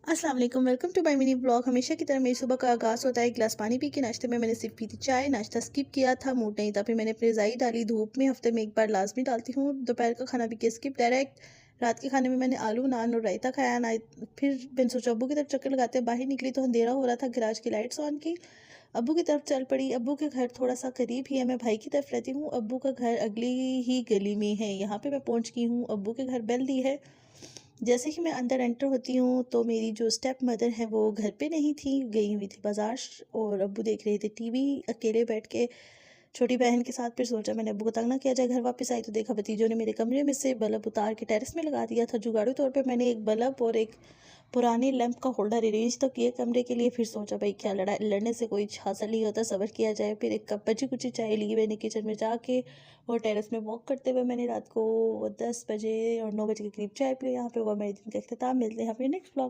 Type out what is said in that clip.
अस्सलाम वालेकुम, welcome to my mini blog. हमेशा की तरह मेरी सुबह का आगाज़ होता है एक गिलास पानी पी के। नाश्ते में मैंने सिर्फ पी थी चाय। नाश्ता स्किप किया था, मूड नहीं था। फिर मैंने अपनी रज़ाई डाली धूप में, हफ्ते में एक बार लाजमी डालती हूँ। दोपहर का खाना भी किया स्किप डायरेक्ट। रात के खाने में मैंने आलू नान और रायता खाया ना। फिर मैंने सोचा अब्बू की तरफ चक्कर लगाते हैं। बाहर निकली तो अंधेरा हो रहा था, गैराज की लाइट्स ऑन की, अब्बू की तरफ चल पड़ी। अब्बू के घर थोड़ा सा करीब ही है, मैं भाई की तरफ रहती हूँ, अब्बू का घर अगली ही गली में है। यहाँ पे मैं पहुँच गई हूँ, अब्बू के घर बेल दी है। जैसे ही मैं अंदर एंटर होती हूँ तो मेरी जो स्टेप मदर है वो घर पे नहीं थी, गई हुई थी बाजार। और अब्बू देख रहे थे टीवी अकेले बैठ के छोटी बहन के साथ। फिर सोचा मैंने अब्बू को तंग ना किया जाए। घर वापस आई तो देखा भतीजों ने मेरे कमरे में से बल्ब उतार के टेरेस में लगा दिया था। जुगाड़ू तौर पे मैंने एक बल्ब और एक पुराने लैंप का होल्डर अरेंज तो किए कमरे के लिए। फिर सोचा भाई क्या लड़ने से कोई हासिल नहीं होता, सब्र किया जाए। फिर एक कप बची कुची चाय ली मैंने किचन में जाके, और टेरेस में वॉक करते हुए मैंने रात को 10 बजे और 9 बजे के करीब चाय पी। यहाँ पे हुआ मेरे दिन का इख्तिताम। मिलते हैं अपने नेक्स्ट ब्लॉग।